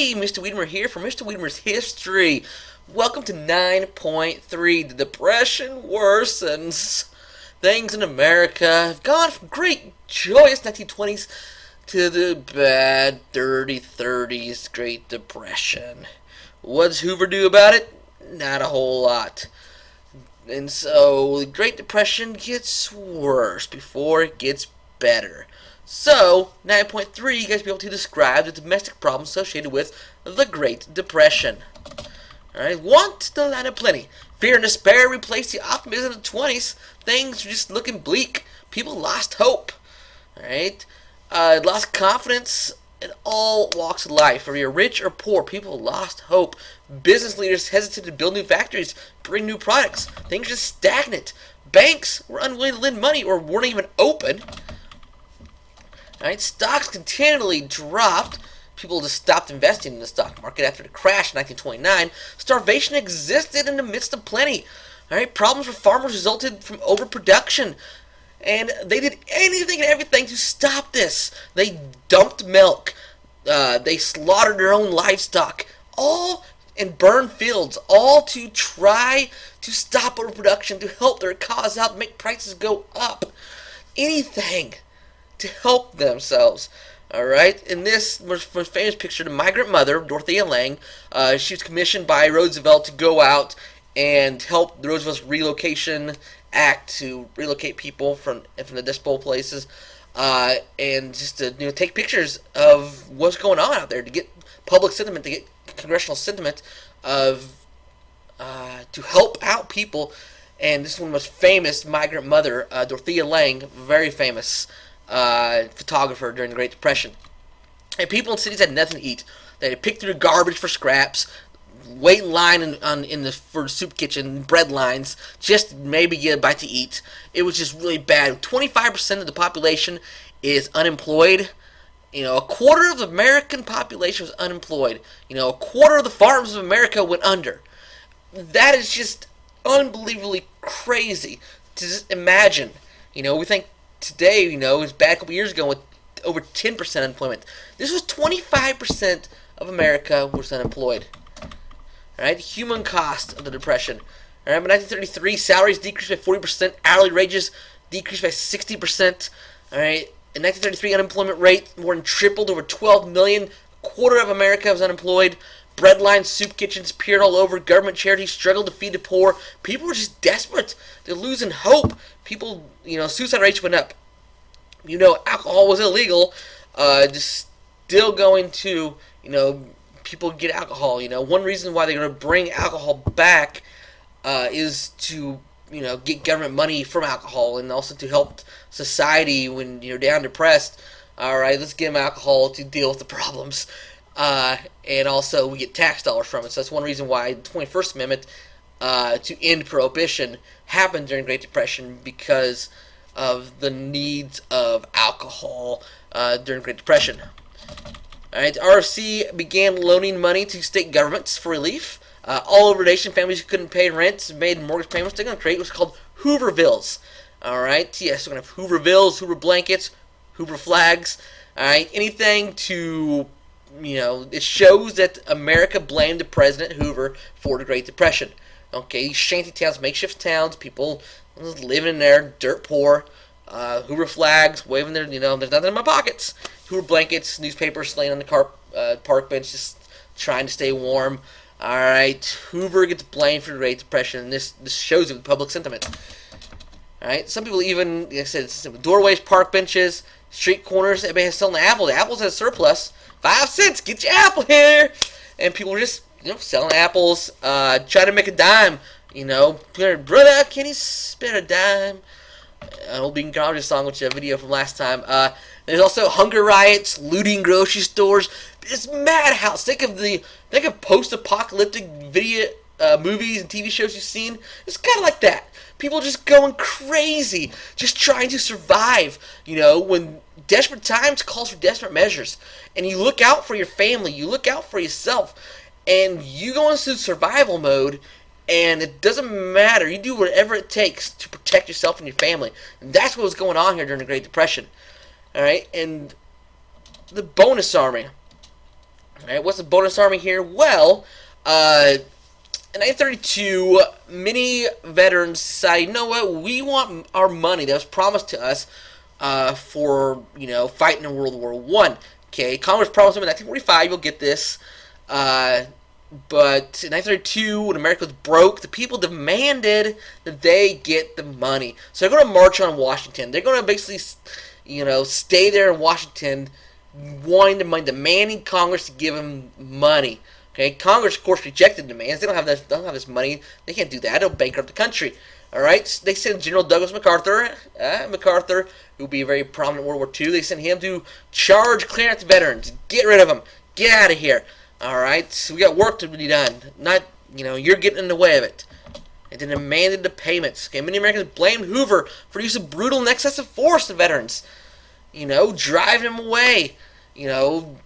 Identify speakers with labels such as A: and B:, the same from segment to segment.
A: Hey, Mr. Wiedemer here for Mr. Wiedemer's History. Welcome to 9.3. The Depression Worsens. Things in America have gone from great, joyous 1920s to the bad, dirty 30s, Great Depression. What does Hoover do about it? Not a whole lot. And so the Great Depression gets worse before it gets better. So, 9.3, you guys will be able to describe the domestic problems associated with the Great Depression. Alright, want the land of plenty. Fear and despair replaced the optimism of the 20s. Things were just looking bleak. People lost hope. Alright, lost confidence in all walks of life. Whether you're rich or poor, people lost hope. Business leaders hesitated to build new factories, bring new products. Things were just stagnant. Banks were unwilling to lend money or weren't even open. Right, stocks continually dropped. People just stopped investing in the stock market after the crash in 1929. Starvation existed in the midst of plenty. Right, problems for farmers resulted from overproduction. And they did anything and everything to stop this. They dumped milk. They slaughtered their own livestock. All and burned fields. All to try to stop overproduction, to help their cause out, make prices go up. Anything to help themselves. Alright, in this most famous picture, the migrant mother, Dorothea Lange, she was commissioned by Roosevelt to go out and help the Roosevelt's relocation act to relocate people from the Dust Bowl places, and just to take pictures of what's going on out there, to get public sentiment, to get congressional sentiment of to help out people. And this is one of the most famous migrant mother, Dorothea Lange, very famous photographer during the Great Depression. And people in cities had nothing to eat. They had to pick through the garbage for scraps, wait in line for the soup kitchen, bread lines, just to maybe get a bite to eat. It was just really bad. 25% of the population is unemployed. A quarter of the American population was unemployed. A quarter of the farms of America went under. That is just unbelievably crazy to just imagine. We think today, it was bad a couple years ago with over 10% unemployment. This was 25% of America was unemployed. Alright, human cost of the Depression. Alright, by 1933, salaries decreased by 40%, hourly wages decreased by 60%. Alright, in 1933, unemployment rate more than tripled, over 12 million. A quarter of America was unemployed. Bread lines, soup kitchens appeared all over. Government charities struggled to feed the poor. People were just desperate. They're losing hope. People, suicide rates went up. Alcohol was illegal. Just still going to, people get alcohol. One reason why they're going to bring alcohol back is to, get government money from alcohol, and also to help society when you're down depressed. All right, let's give them alcohol to deal with the problems. And also we get tax dollars from it. So that's one reason why the 21st Amendment to end prohibition happened during the Great Depression, because of the needs of alcohol during the Great Depression. Alright, RFC began loaning money to state governments for relief. All over the nation, families who couldn't pay rent made mortgage payments. They're going to create what's called Hoovervilles. Alright, yes, we're going to have Hoovervilles, Hoover blankets, Hoover flags. Alright, anything to, it shows that America blamed the President Hoover for the Great Depression. Okay, these shanty towns, makeshift towns, people living in there, dirt poor. Hoover flags, waving their, there's nothing in my pockets. Hoover blankets, newspapers laying on the park bench, just trying to stay warm. Alright, Hoover gets blamed for the Great Depression, and this shows you the public sentiment. Alright, some people even, like I said, doorways, park benches, street corners, everybody has selling apples. The apples has surplus. 5 cents, get your apple here! And people were just, selling apples, trying to make a dime. Brother, can you spare a dime? Old Bean Garage song, which is a video from last time. There's also hunger riots, looting grocery stores. It's madhouse. Think of post-apocalyptic video movies and TV shows you've seen. It's kind of like that. People just going crazy, just trying to survive. When desperate times calls for desperate measures, and you look out for your family, you look out for yourself, and you go into survival mode. And it doesn't matter. You do whatever it takes to protect yourself and your family. And that's what was going on here during the Great Depression. Alright? And the bonus army. Alright, what's the bonus army here? Well, in 1932, many veterans decided, you know what, we want our money that was promised to us for, fighting in World War I. Okay, Congress promised them in 1945 you'll get this. But in 1932, when America was broke, the people demanded that they get the money. So they're going to march on Washington. They're going to basically, stay there in Washington, wanting the money, demanding Congress to give them money. Okay, Congress, of course, rejected demands. They don't have this money. They can't do that. It'll bankrupt the country. All right, so they sent General Douglas MacArthur, who will be a very prominent in World War II. They sent him to charge, clear out the veterans, get rid of them, get out of here. All right, so we got work to be done. Not, you're getting in the way of it. And they demanded the payments. Okay, many Americans blamed Hoover for the use of brutal and excessive force to veterans. Driving them away. It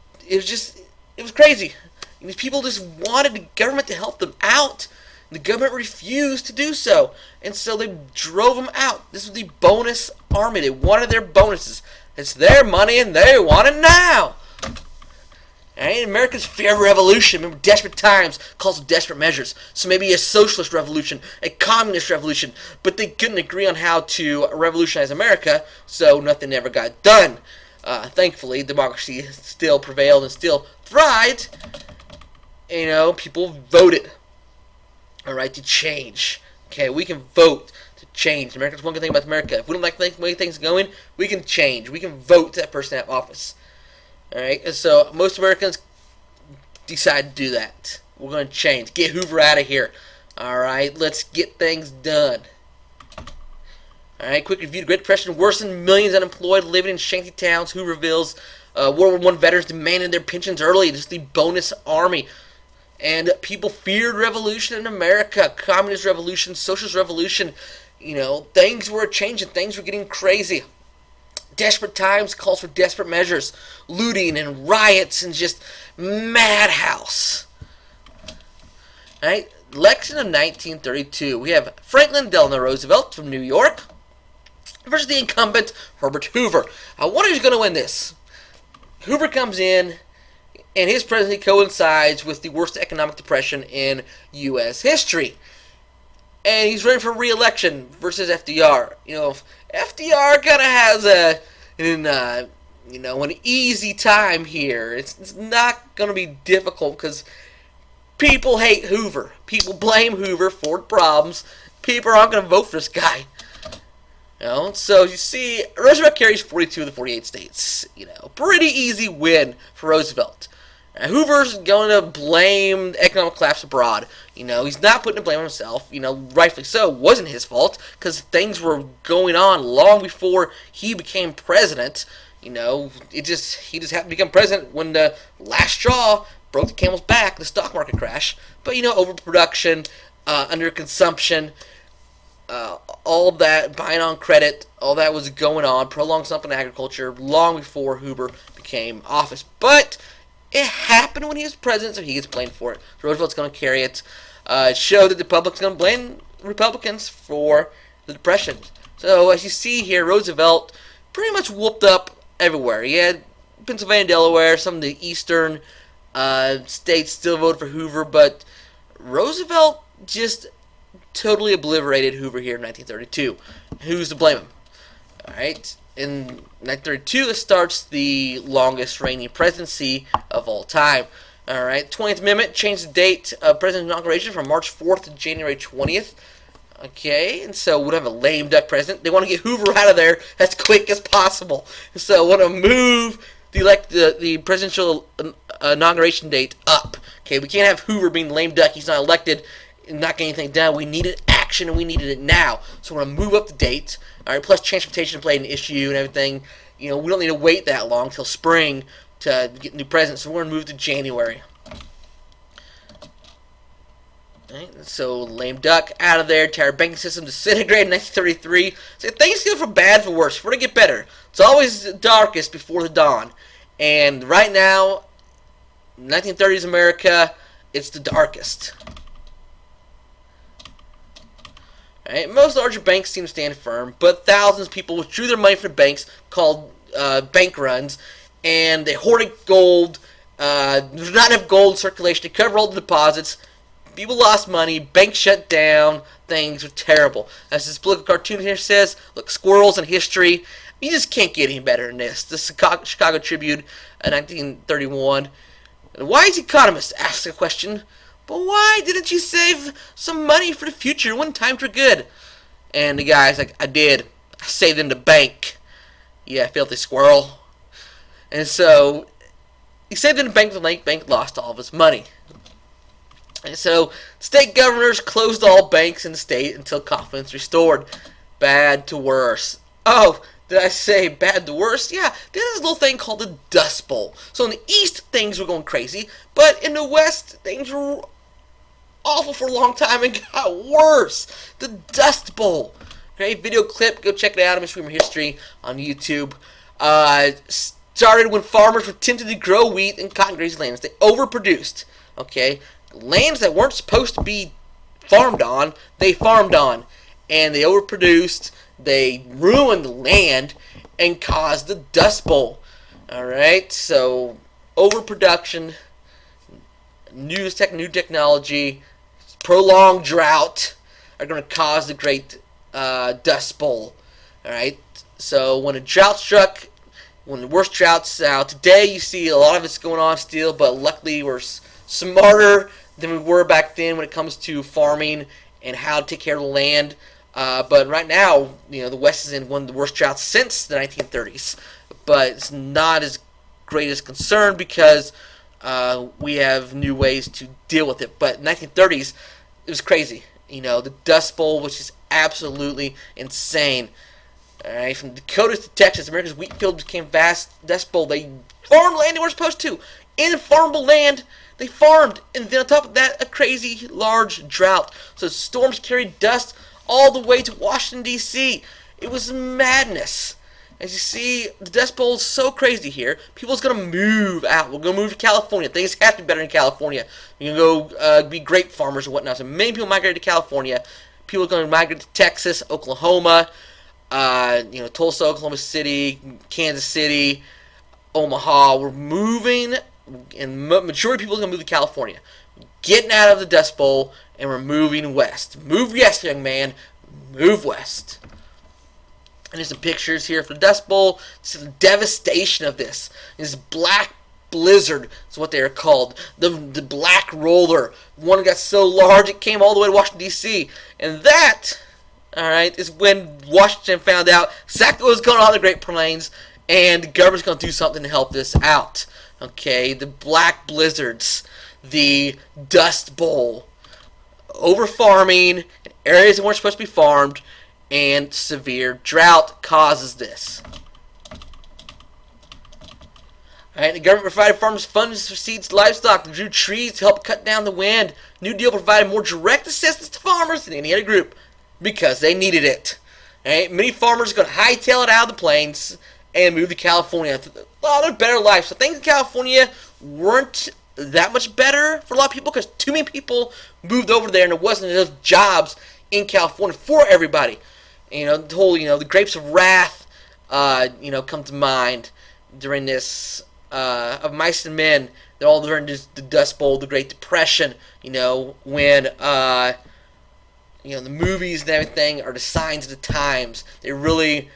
A: was crazy. And these people just wanted the government to help them out. And the government refused to do so. And so they drove them out. This was the bonus army. They wanted their bonuses. It's their money and they want it now. Alright, Americans fear revolution. Remember, desperate times calls for desperate measures. So maybe a socialist revolution, a communist revolution. But they couldn't agree on how to revolutionize America, so nothing ever got done. Thankfully, democracy still prevailed and still thrived. People voted. Alright, to change. Okay, we can vote to change. Americans one good thing about America. If we don't like the way things are going, we can change. We can vote that person out of office. Alright, and so most Americans decide to do that. We're going to change. Get Hoover out of here. Alright, let's get things done. Alright, quick review. The Great Depression worsened. Millions unemployed, living in shanty towns, Hoovervilles. World War I veterans demanded their pensions early. Just the bonus army. And people feared revolution in America. Communist revolution, socialist revolution. Things were changing. Things were getting crazy. Desperate times calls for desperate measures. Looting and riots and just madhouse. Alright, election of 1932. We have Franklin Delano Roosevelt from New York versus the incumbent Herbert Hoover. I wonder who's going to win this. Hoover comes in, and his presidency coincides with the worst economic depression in U.S. history. And he's running for re-election versus FDR. FDR kind of has an easy time here. It's not going to be difficult because people hate Hoover. People blame Hoover for problems. People aren't going to vote for this guy. So you see, Roosevelt carries 42 of the 48 states. Pretty easy win for Roosevelt. Hoover's going to blame the economic collapse abroad. He's not putting the blame on himself. Rightfully so. It wasn't his fault because things were going on long before he became president. He just happened to become president when the last straw broke the camel's back, the stock market crash. But overproduction, underconsumption, all that, buying on credit, all that was going on, prolonged slump in agriculture long before Hoover became office. But it happened when he was president, so he gets blamed for it. Roosevelt's going to carry it. It showed that the public's going to blame Republicans for the Depression. So as you see here, Roosevelt pretty much whooped up everywhere. He had Pennsylvania, Delaware, some of the eastern states still voted for Hoover, but Roosevelt just totally obliterated Hoover here in 1932. Who's to blame him? Alright, in 1932 it starts the longest reigning presidency of all time. Alright, 20th Amendment changed the date of president's inauguration from March 4th to January 20th. Okay, and so we don't have a lame duck president. They want to get Hoover out of there as quick as possible. So want to move the presidential inauguration date up. Okay, we can't have Hoover being lame duck. He's not elected and not getting anything done. We needed action, and we needed it now. So we're going to move up the date. All right, plus transportation played an issue and everything. We don't need to wait that long till spring to get new presidents. So we're going to move to January. Right, so lame duck out of there. Entire banking system disintegrated in 1933. So things go from bad to worse. Before they get better, it's always the darkest before the dawn. And right now, 1930s America, it's the darkest. Right, most larger banks seem to stand firm, but thousands of people withdrew their money from the banks, called bank runs, and they hoarded gold There's not enough gold circulation to cover all the deposits. People lost money. Banks shut down. Things were terrible. As this political cartoon here says, look, squirrels in history. You just can't get any better than this. The Chicago Tribune, 1931. Wise economist asks a question, but why didn't you save some money for the future when times were good? And the guy's like, I did. I saved in the bank. Yeah, filthy squirrel. And so, he saved in the bank, the bank lost all of his money. And so, state governors closed all banks in the state until confidence restored. Bad to worse. Oh, did I say bad to worse? Yeah, there's a little thing called the Dust Bowl. So in the East, things were going crazy, but in the West, things were awful for a long time and got worse. The Dust Bowl. Great video clip. Go check it out. Mystery Rumor History on YouTube. Started when farmers were tempted to grow wheat and cotton grazing lands. They overproduced. Okay, lands that weren't supposed to be farmed on, they farmed on, and they overproduced. They ruined the land and caused the Dust Bowl. Alright, so overproduction, new technology, prolonged drought are going to cause the great Dust Bowl. Alright, so when a drought struck, one of the worst droughts out today, you see a lot of it's going on still, but luckily we're smarter than we were back then when it comes to farming and how to take care of the land. But right now, the West is in one of the worst droughts since the 1930s. But it's not as great as concern because we have new ways to deal with it. But in the 1930s, it was crazy. The Dust Bowl, which is absolutely insane. All right, from Dakota to Texas, America's wheat fields became vast Dust Bowl. They farmed land they weren't supposed to. In farmable land, they farmed. And then on top of that, a crazy large drought. So storms carried dust all the way to Washington, D.C. It was madness. As you see, the Dust Bowl is so crazy here. People's going to move out. We're going to move to California. Things have to be better in California. You're going to go be grape farmers and whatnot. So many people migrated to California. People are going to migrate to Texas, Oklahoma, Tulsa, Oklahoma City, Kansas City, Omaha. We're moving, and majority of people are going to move to California. Getting out of the Dust Bowl, and we're moving west. Move west, young man. Move west. And there's some pictures here for the Dust Bowl. This is the devastation of this. This black blizzard is what they are called. The black roller. One got so large it came all the way to Washington, D.C. And that, alright, is when Washington found out exactly what was going on in the Great Plains, and the government's going to do something to help this out. Okay, the black blizzards. The Dust Bowl. Over farming in areas that weren't supposed to be farmed, and severe drought causes this. Alright, the government provided farmers funds for seeds, livestock, and grew trees to help cut down the wind. New Deal provided more direct assistance to farmers than any other group because they needed it. Alright, many farmers are going to hightail it out of the plains and move to California. Well, they're better life. So things in California weren't that much better for a lot of people because too many people moved over there and there wasn't enough jobs in California for everybody. The whole, the grapes of wrath, come to mind during this, of mice and men. They're all during the Dust Bowl, the Great Depression, when, the movies and everything are the signs of the times. They really,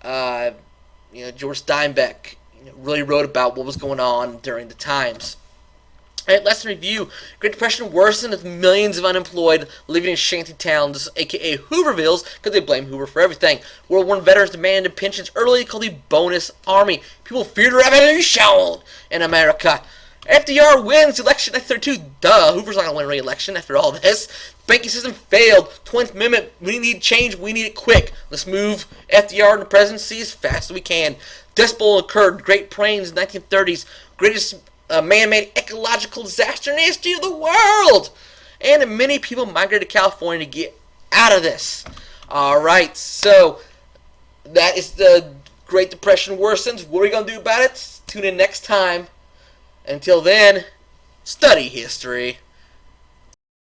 A: George Steinbeck, really wrote about what was going on during the times. Alright, lesson review. Great Depression worsened with millions of unemployed living in shanty towns, aka Hoovervilles, because they blame Hoover for everything. World War I veterans demanded pensions early, called the bonus army. People feared revolution in America. FDR wins the election in 1932. Duh, Hoover's not going to win re-election after all this. Banking system failed. 20th Amendment, we need change, we need it quick. Let's move FDR into the presidency as fast as we can. Dust Bowl occurred, Great Plains in the 1930s. Greatest man-made ecological disaster in the history of the world. And many people migrated to California to get out of this. Alright, so that is the Great Depression worsens. What are we going to do about it? Tune in next time. Until then, study history.